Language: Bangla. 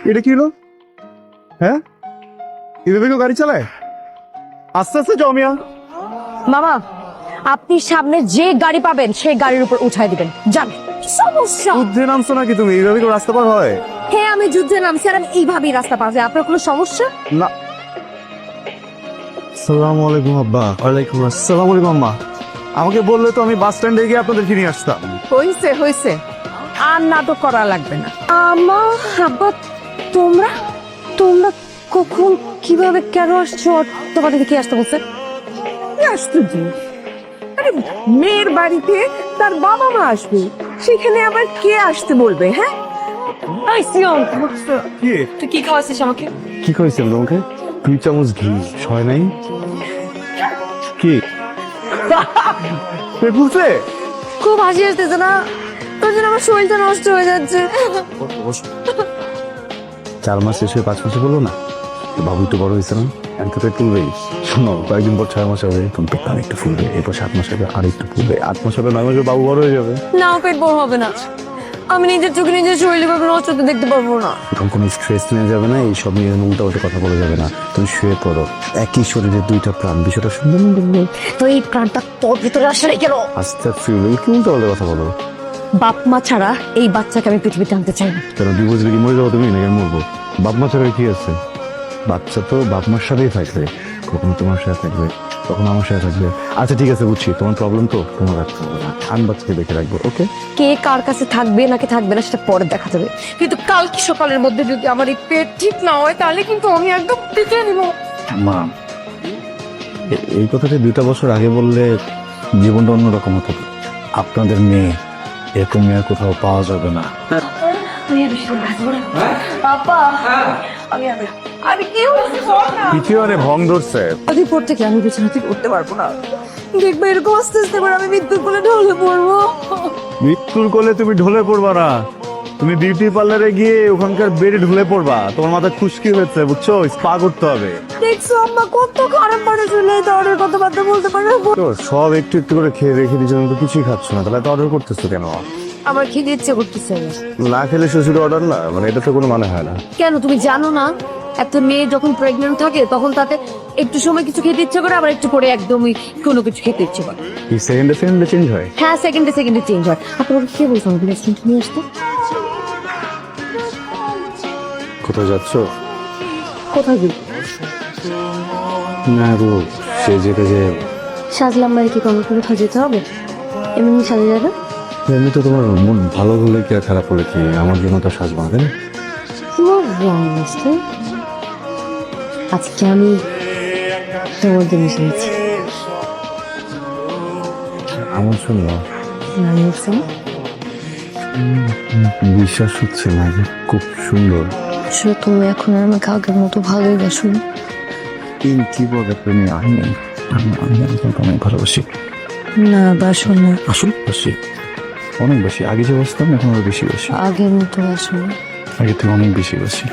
এটা কি হলো? হ্যাঁ, এভাবে কেউ গাড়ি চালায়? আস্তে আস্তে যাও মিয়া। মামা, আপনি সামনে যে গাড়ি পাবেন সেই গাড়ির উপর উঠাই দিবেন। যান। সমস্যা? যুদ্ধে নামছো নাকি তুমি? এইভাবে কেউ রাস্তা পার হয়? হ্যাঁ, আমি যুদ্ধে নামছি আর আমি এইভাবেই রাস্তা পার হই। আপনার কোনো সমস্যা? না। আসসালামু আলাইকুম আব্বা। ওয়ালাইকুম আসসালাম। আলাইকুম আম্মা। আমাকে বললে তো আমি বাস স্ট্যান্ডে গিয়ে আপনাদেরকে নিয়ে আসতাম। হইছে হইছে, আর নাটক করা লাগবে না। আমা, আব্বা, তোমরা তোমরা কখন, কিভাবে, কেন আসছো? তোমাদের কি আসতে বলছে? আশ্চর্য! আরে মেয়ের বাড়িতে তার বাবা মা আসবে, সেখানে আবার কে আসতে বলবে? হ্যাঁ, এই সিয়ন, কি তুই কি খাওয়াছিস আমাকে? কি করেছেন তোমাকে? 2 চামচ ঘি হয় নাই? কি বলছে? খুব হাসি আসতেছে না? তোর জন্য আমার শরীরটা নষ্ট হয়ে যাচ্ছে। 4 মাস শেষ হয়ে 5 মাসে বললো না, বাবু একটু বড় হয়েছে না, এখন তো পেট তুলবেই। শোনো, কয়েকদিন পর 6 মাস হবে, তখন পেট আর একটু ফুলবে, এরপর 7 মাস হবে আর একটু ফুলবে, 8 মাস হবে, 9 মাসে বাবু বড় হয়ে যাবে। না, পেট বড় হবে না। আমি নিজের চোখে নিজের শরীরে ভাবে নষ্ট হতে দেখতে পারবো না। এখন কোনো স্ট্রেস নেওয়া যাবে না, এইসব নিয়ে উল্টা উল্টো কথা বলা যাবে না। তুমি শুয়ে পড়ো, একই শরীরে 2টা প্রাণ, বিষয়টা সুন্দর না? তো এই প্রাণটা তোর ভিতরে আসলে কেন? আস্তে ফিল কি উল্টা উল্টো কথা বলো? বাপ মা ছাড়া এই বাচ্চাকে আমি পৃথিবীতে আনতে চাই না। কেন ডিভোর্স কি মরে যাবো তুমি নাকি আমি মরবো? বাপ মা ছাড়া কি আছে? বাচ্চা তো বাপ মার সাথেই থাকবে, কখনো তোমার সাথে থাকবে, কখনো আমার সাথে থাকবে। আচ্ছা ঠিক আছে, বুঝছি তোমার প্রবলেম, তো তোমার রাখতে হবে না, আমি বাচ্চাকে দেখে রাখবো। ওকে, কে কার কাছে থাকবে নাকি থাকবে না সেটা পরে দেখা যাবে, কিন্তু কালকে সকালের মধ্যে যদি আমার এই পেট ঠিক না হয় তাহলে কিন্তু আমি একদম পিছিয়ে নিব। মা এই কথাটা 2টা বছর আগে বললে জীবনটা অন্যরকম হতো। আপনাদের মেয়ে এরকম মেয়ে আর কোথাও পাওয়া যাবে না। পাপা, আমি কি হয়েছে বল না। কিছু আরে ভং ধরছে। আদি পর থেকে আমি বিছানা থেকে উঠতে পারবো না। দেখবে এরকম আস্তে আস্তে করে আমি মৃত্যুর কোলে ঢলে পড়বো। মৃত্যুর কোলে তুমি ঢলে পড়বা না, তুমি বিউটি পার্লারে গিয়ে ওখানকার বেডে ঢলে পড়বা। তোমার মাথা খুশকি হয়েছে, বুঝছো? স্পা করতে হবে। দেখছো আম্মা কত খারাপ মানুষ হলে এই ধরনের কথাবার্তা বলতে পারে। তো সব একটু একটু করে খেয়ে রেখে দিচ্ছ, তুমি তো কিছুই খাচ্ছ না, তাহলে তো অর্ডার করতেছো কেন? আমার খেতে ইচ্ছে করতেছে না। না খেলে শ্বশুর অর্ডার না, মানে এটা তো কোনো মানে হয় না। কেন, তুমি জানো না একটা মেয়ে যখন প্রেগন্যান্ট থাকে তখন তাকে একটু সময় কিছু খেতে ইচ্ছে করে, আবার একটু পরে একদমই কোনো কিছু খেতে ইচ্ছে করে। কি সেকেন্ডে সেকেন্ডে চেঞ্জ হয়? হ্যাঁ, সেকেন্ডে সেকেন্ডে চেঞ্জ হয়। আপনাকে কে বলছো আমাকে রেস্টুরেন্ট নিয়ে আসতে? কোথায় যাচ্ছ? কোথায় গেল? না গো, সে যেতে যে সাজলাম মানে কি কোনো কোথাও যেতে হবে? এমনি সাজে যাবে? এমনি তো তোমার মন ভালো হলে কি আর খারাপ হলে কি, আমার জন্য তো সাজবা না, তাই না? আজকে আমি তোমার জন্য শুনেছি। আমার জন্য? বিশ্বাস হচ্ছে না, খুব সুন্দর। আসলে তুমি এখন আর আমাকে আগের মতো ভালোই বাসো না। কি বলে তুমি? আমি অনেক ভালোবাসি। না, বাসো না। আসলে বাসি, অনেক বেশি। আগে যে বাসতাম এখন আরো বেশি বাসি। আগের মতো বাসো না। আগে থেকে অনেক বেশি বাসি।